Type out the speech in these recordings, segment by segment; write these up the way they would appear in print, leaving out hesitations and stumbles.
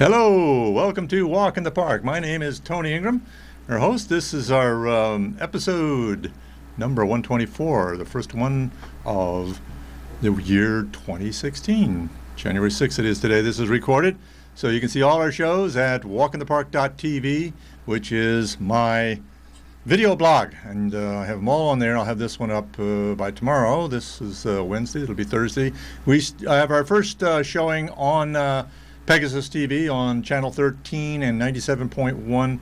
Hello, welcome to Walk in the Park. My name is Tony Ingram, our host. This is our episode number 124, the first one of the year 2016. January 6th it is today. This is recorded, so you can see all our shows at walkinthepark.tv, which is my video blog, and I have them all on there. I'll have this one up by tomorrow. This is Wednesday. It'll be Thursday. We have our first showing on Pegasus TV on Channel 13 and 97.1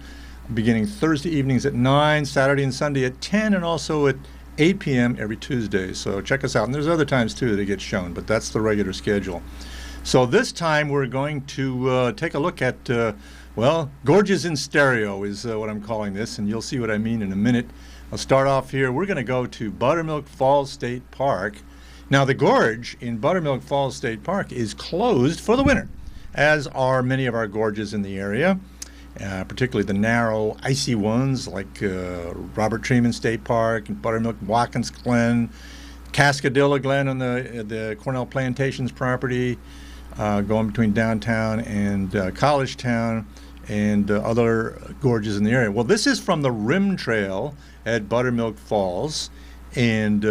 beginning Thursday evenings at 9, Saturday and Sunday at 10, and also at 8 p.m. every Tuesday. So check us out. And there's other times, too, that it gets shown, but that's the regular schedule. So this time we're going to take a look at, Gorges in stereo is what I'm calling this, and you'll see what I mean in a minute. I'll start off here. We're going to go to Buttermilk Falls State Park. Now, the gorge in Buttermilk Falls State Park is closed for the winter, as are many of our gorges in the area, particularly the narrow, icy ones like Robert Treman State Park, and Buttermilk, Watkins Glen, Cascadilla Glen on the Cornell Plantations property, going between downtown and College Town, and other gorges in the area. Well, this is from the Rim Trail at Buttermilk Falls, and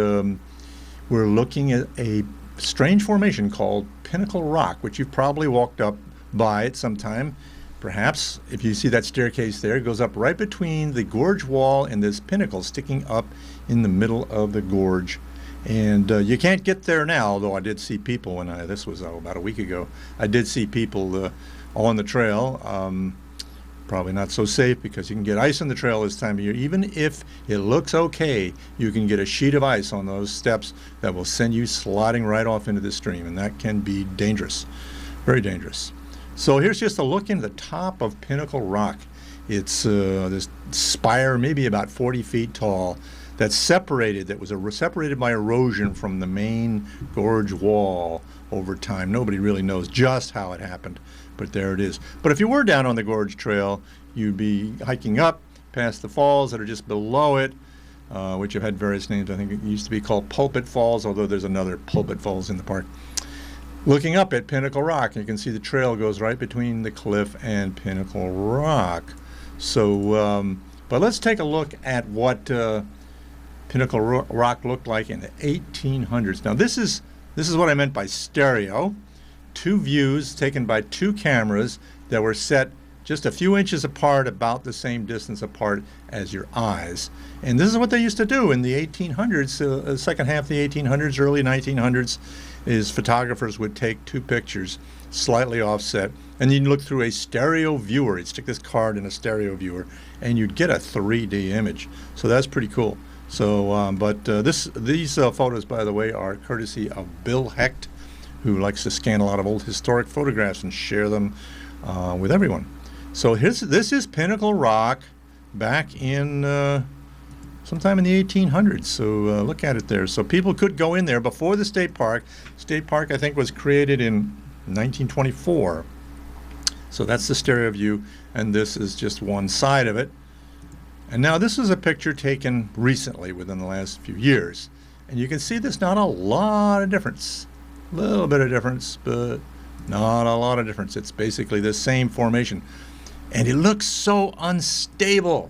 we're looking at a strange formation called Pinnacle Rock, which you've probably walked up by at some time. Perhaps if you see that staircase there, it goes up right between the gorge wall and this pinnacle sticking up in the middle of the gorge. And you can't get there now, although I did see people when this was about a week ago. I did see people on the trail. Probably not so safe because you can get ice on the trail this time of year. Even if it looks okay, you can get a sheet of ice on those steps that will send you sliding right off into the stream, and that can be dangerous, very dangerous. So here's just a look into the top of Pinnacle Rock. It's this spire, maybe about 40 feet tall, that's separated, separated by erosion from the main gorge wall over time. Nobody really knows just how it happened, but there it is. But if you were down on the gorge trail, you'd be hiking up past the falls that are just below it, which have had various names. I think it used to be called Pulpit Falls, although there's another Pulpit Falls in the park. Looking up at Pinnacle Rock, you can see the trail goes right between the cliff and Pinnacle Rock. So, but let's take a look at what Pinnacle Rock looked like in the 1800s. Now, this is what I meant by stereo. Two views taken by two cameras that were set just a few inches apart, about the same distance apart as your eyes. And this is what they used to do in the 1800s, second half of the 1800s, early 1900s, is photographers would take two pictures slightly offset, and you'd look through a stereo viewer. You'd stick this card in a stereo viewer, and you'd get a 3D image. So that's pretty cool. So, these photos, by the way, are courtesy of Bill Hecht, who likes to scan a lot of old historic photographs and share them with everyone. So this is Pinnacle Rock back in sometime in the 1800s. So look at it there. So people could go in there before the state park. State park, I think, was created in 1924. So that's the stereo view, and this is just one side of it. And now this is a picture taken recently, within the last few years. And you can see there's not a lot of difference. A little bit of difference, but not a lot of difference. It's basically the same formation. And it looks so unstable.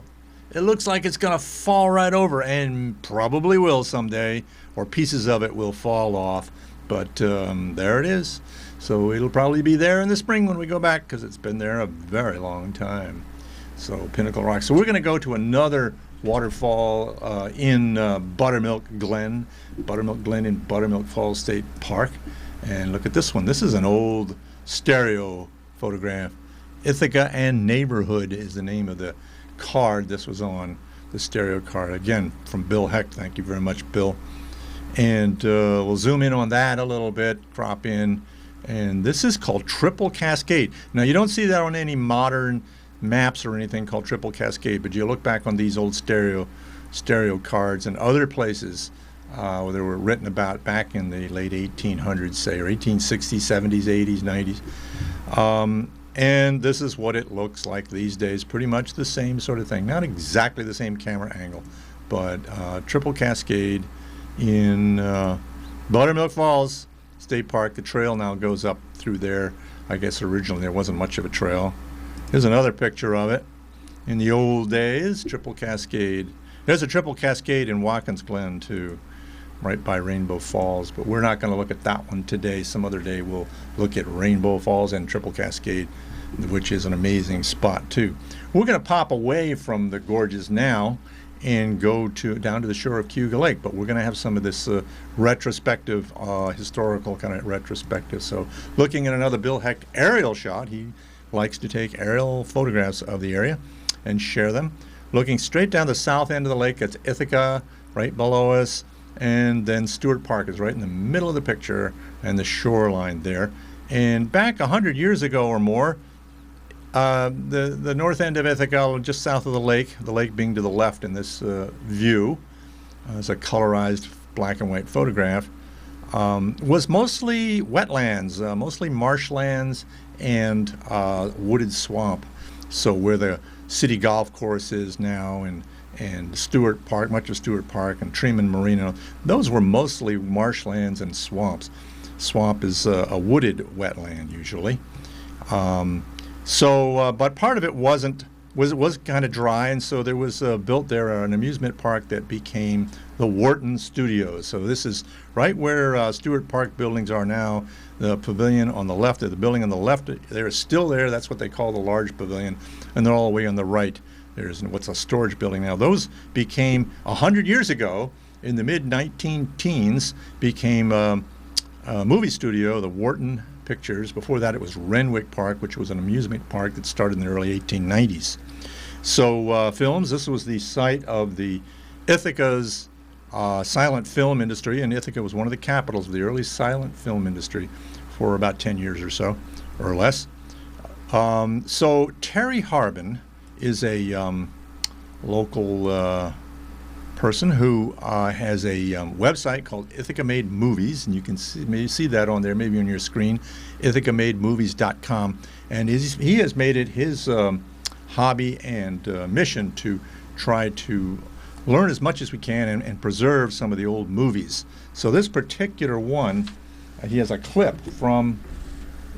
It looks like it's going to fall right over, and probably will someday, or pieces of it will fall off. But there it is. So it'll probably be there in the spring when we go back, because it's been there a very long time. So Pinnacle Rock. So we're going to go to another waterfall in Buttermilk Glen in Buttermilk Falls State Park. And look at this one. This is an old stereo photograph. Ithaca and Neighborhood is the name of the card this was on, the stereo card. Again, from Bill Hecht. Thank you very much, Bill. And we'll zoom in on that a little bit, crop in. And this is called Triple Cascade. Now, you don't see that on any modern maps or anything called Triple Cascade, but you look back on these old stereo cards and other places where they were written about back in the late 1800s, say, or 1860s, 70s, 80s, 90s. And this is what it looks like these days. Pretty much the same sort of thing. Not exactly the same camera angle, but Triple Cascade in Buttermilk Falls State Park. The trail now goes up through there I guess originally there wasn't much of a trail. Here's another picture of it. In the old days, Triple Cascade. There's a Triple Cascade in Watkins Glen too, right by Rainbow Falls, but we're not going to look at that one today. Some other day we'll look at Rainbow Falls and Triple Cascade, which is an amazing spot too. We're going to pop away from the gorges now and go down to the shore of Cayuga Lake, but we're going to have some of this retrospective, historical kind of retrospective. So looking at another Bill Hecht aerial shot. He likes to take aerial photographs of the area and share them. Looking straight down the south end of the lake, that's Ithaca right below us, and then Stewart Park is right in the middle of the picture and the shoreline there. And back 100 years ago or more, the north end of Ithaca, just south of the lake being to the left in this view, as a colorized black and white photograph, was mostly wetlands, mostly marshlands and wooded swamp. So where the city golf course is now, and Stewart Park, much of Stewart Park, and Treman Marina, those were mostly marshlands and swamps. Swamp is a wooded wetland usually. But part of it was kind of dry, and so there was built there an amusement park that became the Wharton Studios. So this is right where Stewart Park buildings are now. The pavilion on the left, the building on the left, they're still there. That's what they call the large pavilion, and they're all the way on the right. There's what's a storage building now. Those became 100 years ago, in the mid-19-teens, became a movie studio, the Wharton Pictures. Before that, it was Renwick Park, which was an amusement park that started in the early 1890s. So films, this was the site of the Ithaca's silent film industry, and Ithaca was one of the capitals of the early silent film industry for about 10 years or so, or less. So Terry Harbin is a local person who has a website called Ithaca Made Movies, and you can maybe see that on there, maybe on your screen, ithacamademovies.com. And he has made it his hobby and mission to try to learn as much as we can and preserve some of the old movies. So this particular one, he has a clip from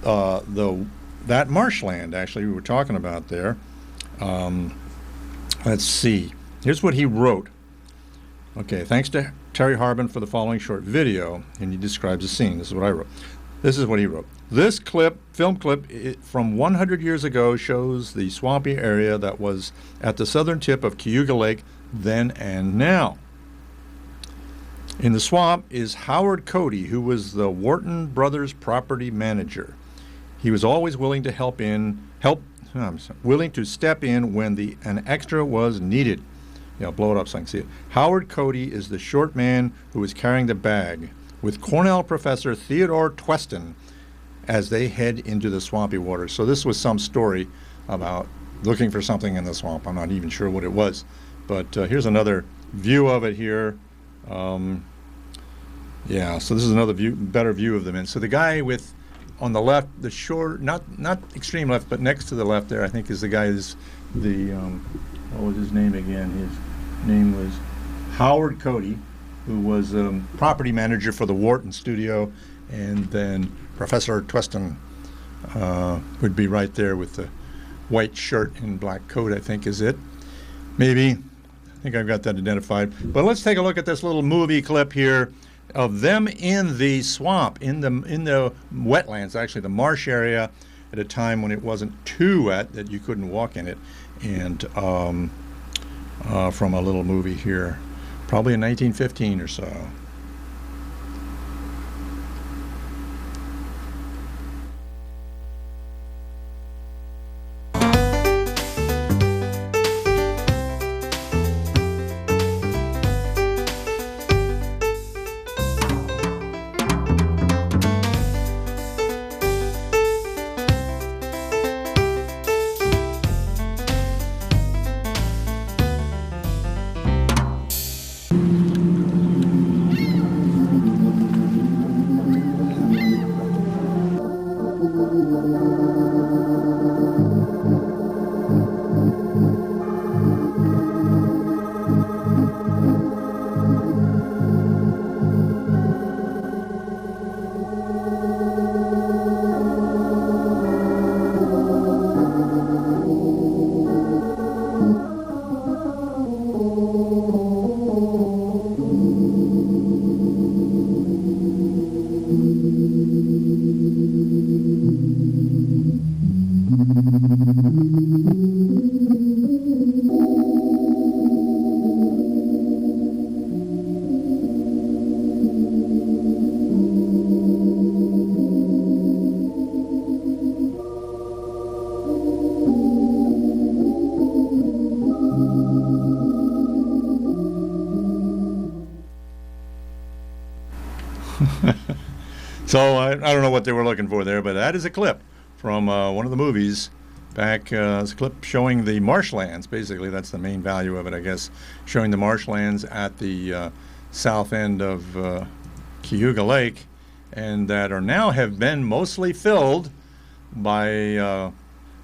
that marshland, actually, we were talking about there. Let's see. Here's what he wrote. Okay, thanks to Terry Harbin for the following short video, and he describes the scene. This is what I wrote. This is what he wrote. This film clip from 100 years ago shows the swampy area that was at the southern tip of Cayuga Lake then and now. In the swamp is Howard Cody, who was the Wharton Brothers property manager. He was always willing to willing to step in when an extra was needed. Yeah, I'll blow it up so I can see it. Howard Cody is the short man who was carrying the bag with Cornell professor Theodore Tweston as they head into the swampy waters. So this was some story about looking for something in the swamp. I'm not even sure what it was. But here's another view of it here. So this is another better view of them. And so the guy on the left, the shore, not extreme left, but next to the left there, I think is the guy what was his name again? His name was Howard Cody, who was property manager for the Wharton studio, and then Professor Tweston would be right there with the white shirt and black coat, I think is it. Maybe. I think I've got that identified. But let's take a look at this little movie clip here of them in the swamp, in the wetlands, actually the marsh area, at a time when it wasn't too wet that you couldn't walk in it, and from a little movie here, probably in 1915 or so. So I don't know what they were looking for there, but that is a clip from one of the movies back. It's a clip showing the marshlands. Basically, that's the main value of it, I guess, showing the marshlands at the south end of Cayuga Lake, and that are now have been mostly filled by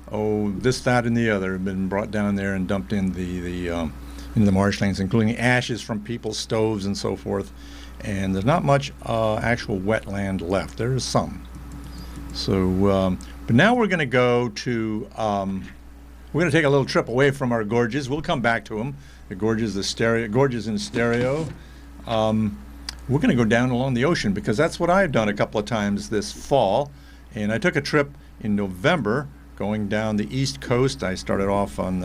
this, that, and the other have been brought down there and dumped in into the marshlands, including ashes from people's stoves and so forth. And there's not much actual wetland left. There is some. So, but now we're going to go to, we're going to take a little trip away from our gorges. We'll come back to them. The gorges, gorges in stereo. We're going to go down along the ocean because that's what I've done a couple of times this fall. And I took a trip in November going down the east coast. I started off on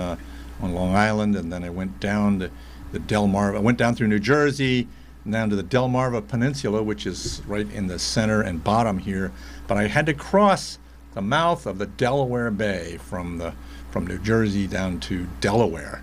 Long Island, and then I went down to the Delmarva. I went down through New Jersey, down to the Delmarva Peninsula, which is right in the center and bottom here. But I had to cross the mouth of the Delaware Bay from New Jersey down to Delaware.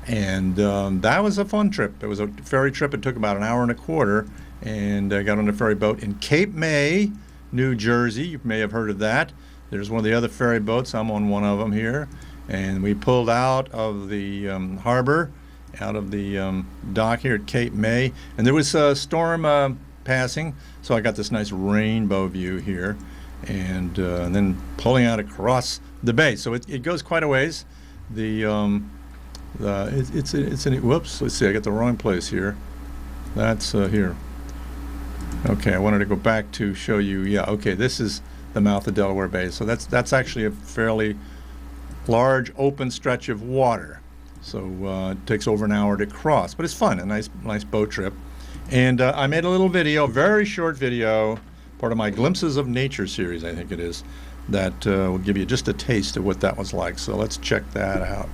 And that was a fun trip. It was a ferry trip. It took about an hour and a quarter, and I got on a ferry boat in Cape May, New Jersey. You may have heard of that. There's one of the other ferry boats. I'm on one of them here. And we pulled out of the harbor, out of the dock here at Cape May. And there was a storm passing, so I got this nice rainbow view here. And then pulling out across the bay. So it goes quite a ways. Whoops, let's see, I got the wrong place here. That's here. Okay, I wanted to go back to show you. Yeah, okay, this is the mouth of Delaware Bay. So that's actually a fairly large open stretch of water. So it takes over an hour to cross, but it's fun, a nice boat trip. And I made a little video, very short video, part of my Glimpses of Nature series, I think it is, that will give you just a taste of what that was like. So let's check that out.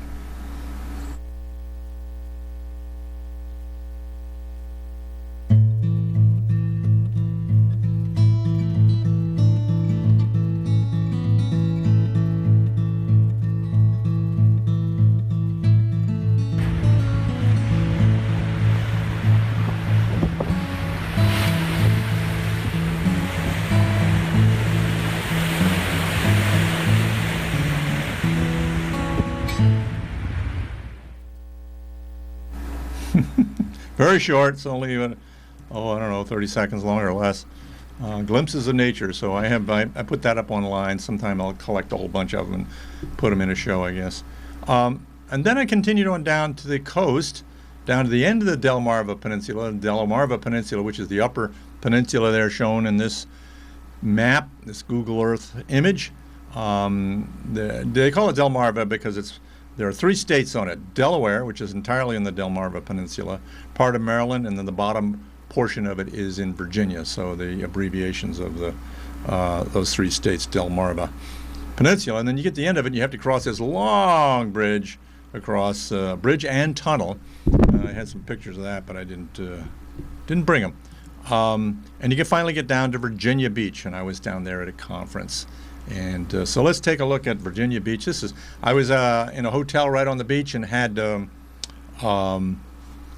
Very short. It's only, I don't know, 30 seconds long or less. Glimpses of Nature. So I put that up online. Sometime I'll collect a whole bunch of them and put them in a show, I guess. And then I continued on down to the coast, down to the end of the Delmarva Peninsula. Delmarva Peninsula, which is the upper peninsula there shown in this map, this Google Earth image. They call it Delmarva because there are 3 states on it. Delaware, which is entirely in the Delmarva Peninsula, part of Maryland, and then the bottom portion of it is in Virginia. So the abbreviations of those 3 states, Delmarva Peninsula. And then you get to the end of it, and you have to cross this long bridge across, bridge and tunnel. I had some pictures of that, but I didn't bring them. And you can finally get down to Virginia Beach, and I was down there at a conference. And so let's take a look at Virginia Beach. I was in a hotel right on the beach and had a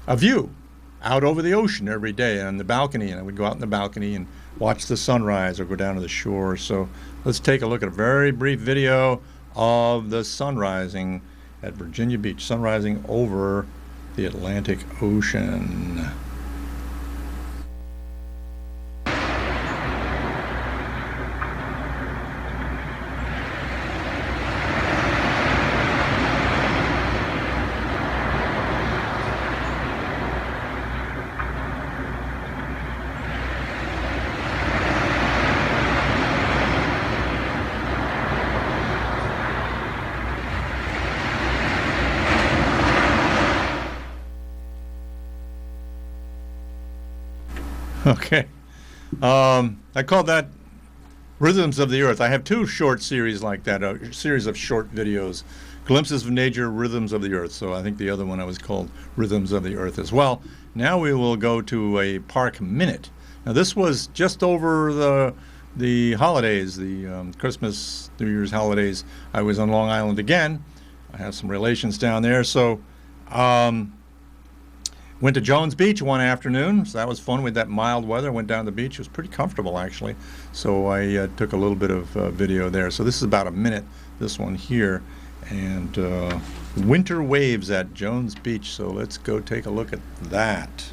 view out over the ocean every day on the balcony. And I would go out on the balcony and watch the sunrise or go down to the shore. So let's take a look at a very brief video of the sun rising at Virginia Beach, sun rising over the Atlantic Ocean. Okay. I call that Rhythms of the Earth. I have 2 short series like that, a series of short videos, Glimpses of Nature, Rhythms of the Earth. So I think the other one I was called Rhythms of the Earth as well. Now we will go to a park minute. Now this was just over the holidays, the Christmas, New Year's holidays. I was on Long Island again. I have some relations down there. So Went to Jones Beach one afternoon, so that was fun with that mild weather. Went down to the beach. It was pretty comfortable, actually. So I took a little bit of video there. So this is about a minute, this one here. And winter waves at Jones Beach. So let's go take a look at that.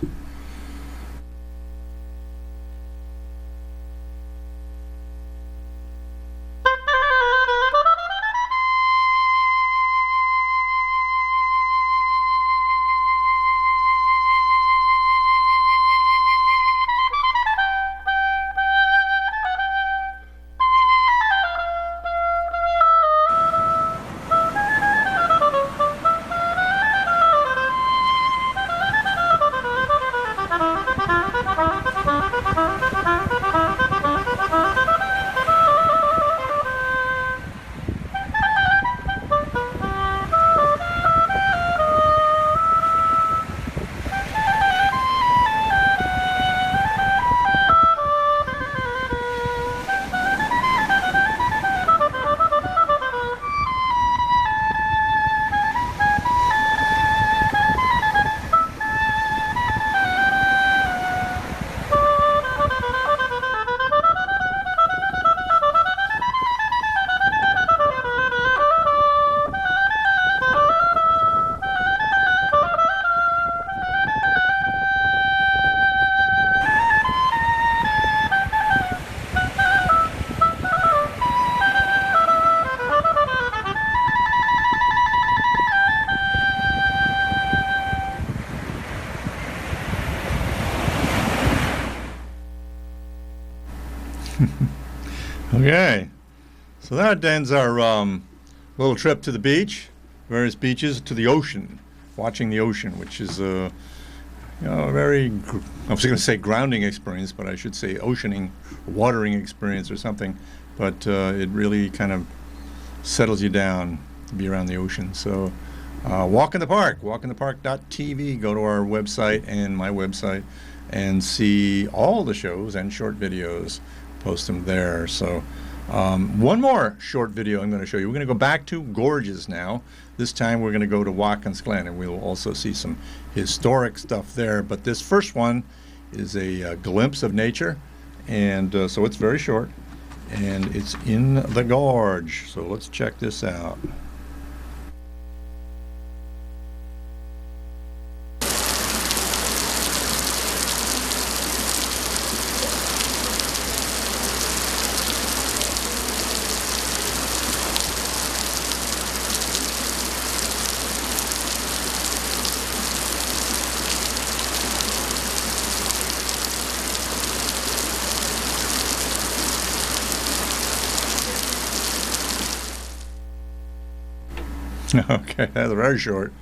Okay, so that ends our little trip to the beach, various beaches, to the ocean, watching the ocean, which is a very, I was going to say grounding experience, but I should say oceaning, watering experience or something. But it really kind of settles you down to be around the ocean. So walk in the park, walkinthepark.tv, go to our website and my website and see all the shows and short videos. Post them there. So one more short video I'm going to show you. We're going to go back to Gorges now. This time we're going to go to Watkins Glen, and we'll also see some historic stuff there. But this first one is a glimpse of nature, and so it's very short, and it's in the gorge. So let's check this out. Okay, that's very short,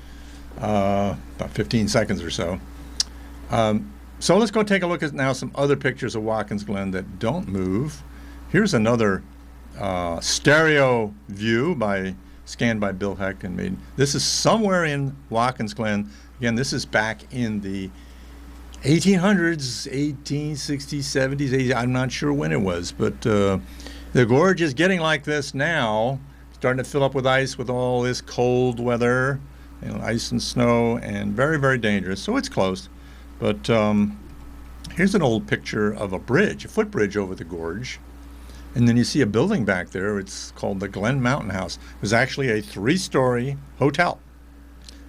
about 15 seconds or so. So let's go take a look at now some other pictures of Watkins Glen that don't move. Here's another stereo view scanned by Bill Heck and made. This is somewhere in Watkins Glen. Again, this is back in the 1800s, 1860s, 70s, 80s. I'm not sure when it was, but the gorge is getting like this now. Starting to fill up with ice with all this cold weather, ice and snow, and very, very dangerous. So it's closed. But here's an old picture of a bridge, a footbridge over the gorge. And then you see a building back there. It's called the Glen Mountain House. It was actually a 3-story hotel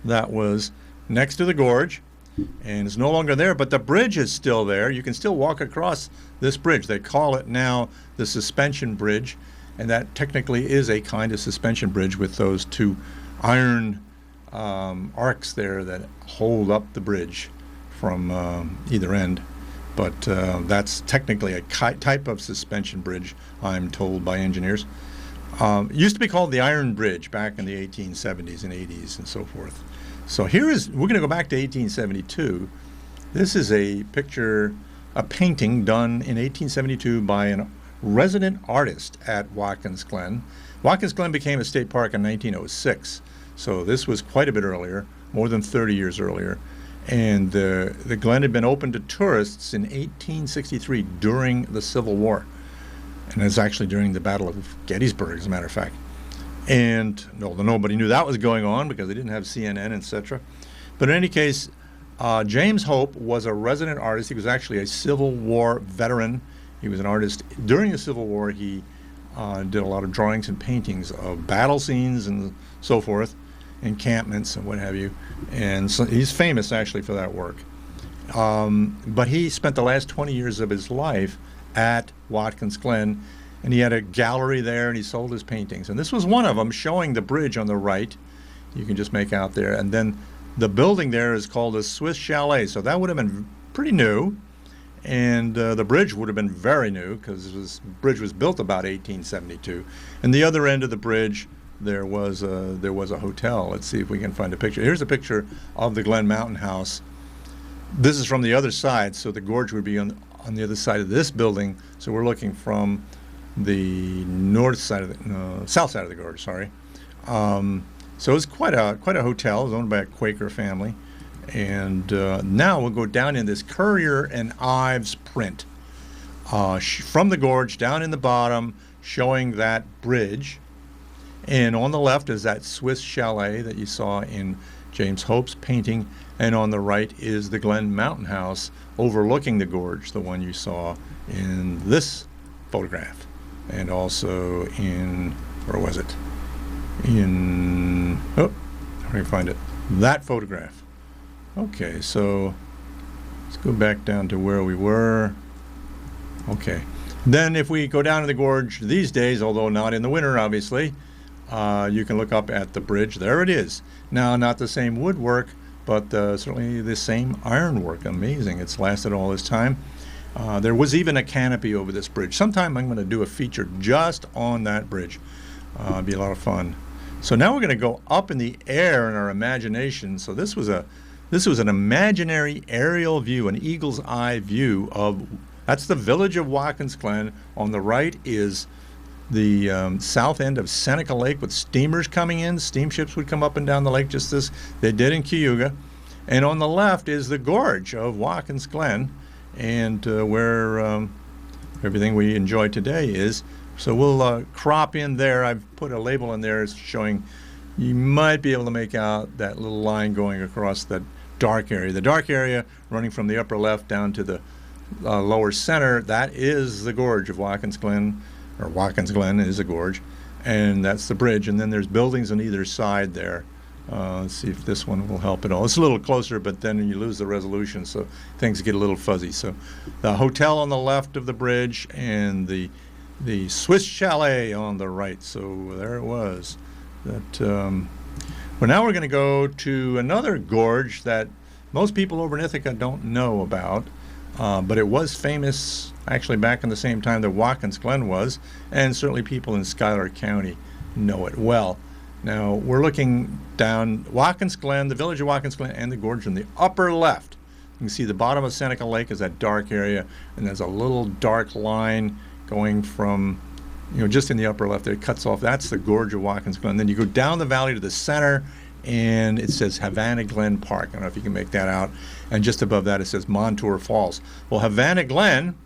that was next to the gorge and is no longer there. But the bridge is still there. You can still walk across this bridge. They call it now the Suspension Bridge. And that technically is a kind of suspension bridge with those two iron arcs there that hold up the bridge from either end. But that's technically a type of suspension bridge, I'm told by engineers. It used to be called the Iron Bridge back in the 1870s and 80s and so forth. So we're going to go back to 1872. This is a picture, a painting done in 1872 by an resident artist at Watkins Glen. Watkins Glen became a state park in 1906, so this was quite a bit earlier, more than 30 years earlier. And the Glen had been open to tourists in 1863 during the Civil War. And it's actually during the Battle of Gettysburg, as a matter of fact. And nobody knew that was going on because they didn't have CNN, etc. But in any case, James Hope was a resident artist. He was actually a Civil War veteran. He was an artist. During the Civil War, he did a lot of drawings and paintings of battle scenes and so forth, encampments and what have you. And so he's famous, actually, for that work. But he spent the last 20 years of his life at Watkins Glen, and he had a gallery there, and he sold his paintings. And this was one of them, showing the bridge on the right. You can just make out there. And then the building there is called the Swiss Chalet, so that would have been pretty new. And the bridge would have been very new, because the bridge was built about 1872. And the other end of the bridge, there was a hotel. Let's see if we can find a picture. Here's a picture of the Glen Mountain House. This is from the other side, so the gorge would be on the other side of this building. So we're looking from the north side of the south side of the gorge. Sorry. So it's quite a hotel. It was owned by a Quaker family. And now we'll go down in this Currier and Ives print from the gorge down in the bottom, showing that bridge. And on the left is that Swiss chalet that you saw in James Hope's painting. And on the right is the Glen Mountain House overlooking the gorge, the one you saw in this photograph. And also in, where was it? How do you find it? That photograph. Okay, so let's go back down to where we were. Okay. Then if we go down to the gorge these days, although not in the winter, obviously, you can look up at the bridge. There it is. Now, not the same woodwork, but certainly the same ironwork. Amazing. It's lasted all this time. There was even a canopy over this bridge. Sometime I'm going to do a feature just on that bridge. It'd be a lot of fun. So now we're going to go up in the air in our imagination. So this was an imaginary aerial view, an eagle's eye view of, that's the village of Watkins Glen. On the right is the south end of Seneca Lake with steamers coming in. Steamships would come up and down the lake just as they did in Cayuga. And on the left is the gorge of Watkins Glen, and where everything we enjoy today is. So we'll crop in there. I've put a label in there showing, you might be able to make out that little line going across that dark area. The dark area running from the upper left down to the lower center, that is the gorge of Watkins Glen, or Watkins Glen is a gorge, and that's the bridge. And then there's buildings on either side there. Let's see if this one will help at all. It's a little closer, but then you lose the resolution, so things get a little fuzzy. So the hotel on the left of the bridge and the Swiss chalet on the right. So there it was. That well, now we're going to go to another gorge that most people over in Ithaca don't know about, but it was famous actually back in the same time that Watkins Glen was, and certainly people in Schuyler County know it well. Now we're looking down Watkins Glen, the village of Watkins Glen, and the gorge on the upper left. You can see the bottom of Seneca Lake is that dark area, and there's a little dark line going from, just in the upper left there. It cuts off. That's the gorge of Watkins Glen. Then you go down the valley to the center, and it says Havana Glen Park. I don't know if you can make that out. And just above that it says Montour Falls. Well, Havana Glen,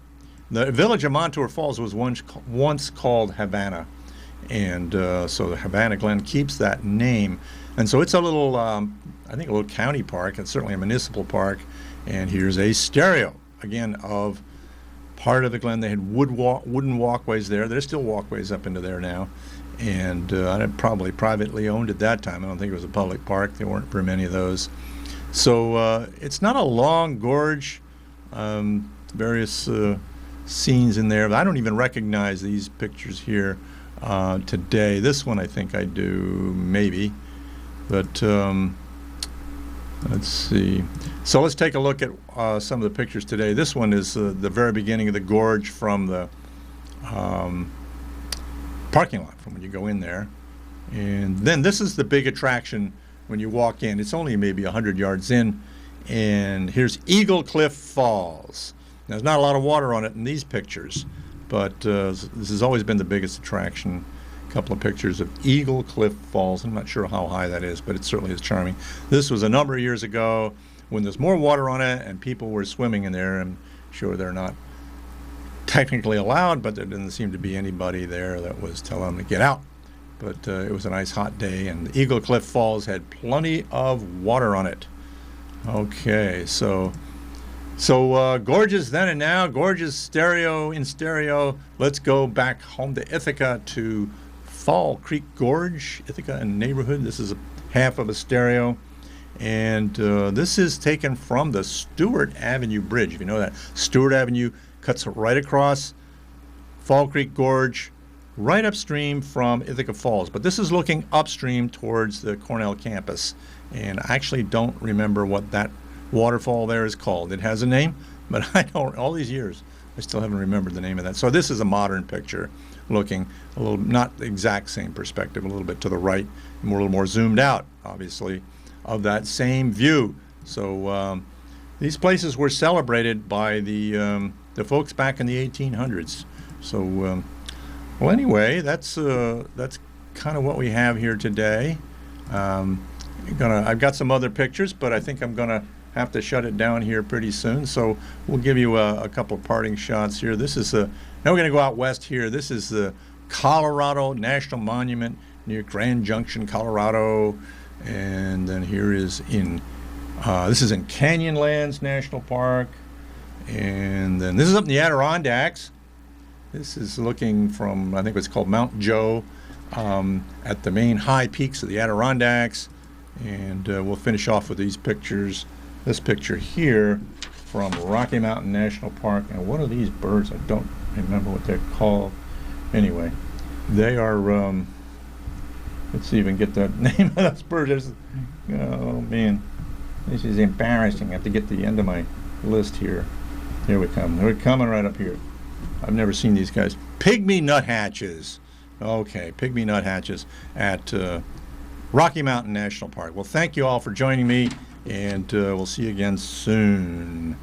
the village of Montour Falls was once called Havana. And so the Havana Glen keeps that name. And so it's a little, I think a little county park. It's certainly a municipal park. And here's a stereo, again, of part of the Glen. They had wooden walkways there. There's still walkways up into there now. And probably privately owned at that time. I don't think it was a public park. There weren't very many of those. So it's not a long gorge. Various scenes in there. But I don't even recognize these pictures here today. This one I think I do, maybe. But let's see. So let's take a look at some of the pictures today. This one is the very beginning of the gorge from the parking lot, from when you go in there. And then this is the big attraction when you walk in. It's only maybe 100 yards in. And here's Eagle Cliff Falls. Now, there's not a lot of water on it in these pictures, but this has always been the biggest attraction. A couple of pictures of Eagle Cliff Falls. I'm not sure how high that is, but it certainly is charming. This was a number of years ago when there's more water on it and people were swimming in there. I'm sure they're not technically allowed, but there didn't seem to be anybody there that was telling them to get out. But it was a nice hot day, and the Eagle Cliff Falls had plenty of water on it. Okay, so Gorges then and now. Gorges stereo in stereo. Let's go back home to Ithaca to Fall Creek Gorge, Ithaca and neighborhood. This is half of a stereo. And this is taken from the Stewart Avenue Bridge. If you know that, Stewart Avenue cuts right across Fall Creek Gorge, right upstream from Ithaca Falls. But this is looking upstream towards the Cornell campus. And I actually don't remember what that waterfall there is called. It has a name, but I don't, all these years, I still haven't remembered the name of that. So this is a modern picture looking a little, not the exact same perspective, a little bit to the right, and we're a little more zoomed out, obviously, of that same view. So these places were celebrated by the folks back in the 1800s. So, well, anyway, that's kind of what we have here today. I've got some other pictures, but I think I'm gonna have to shut it down here pretty soon. So we'll give you a couple of parting shots here. This is now we're gonna go out west here. This is the Colorado National Monument near Grand Junction, Colorado. And then here is this is in Canyonlands National Park. And then this is up in the Adirondacks. This is looking from, I think it's called Mount Joe, at the main high peaks of the Adirondacks. And we'll finish off with these pictures. This picture here from Rocky Mountain National Park. And what are these birds? I don't remember what they're called. Anyway, they are, let's see if we can get the name of those birds. Oh, man. This is embarrassing. I have to get to the end of my list here. Here we come. They're coming right up here. I've never seen these guys. Pygmy nuthatches. Okay, pygmy nuthatches at Rocky Mountain National Park. Well, thank you all for joining me, and we'll see you again soon.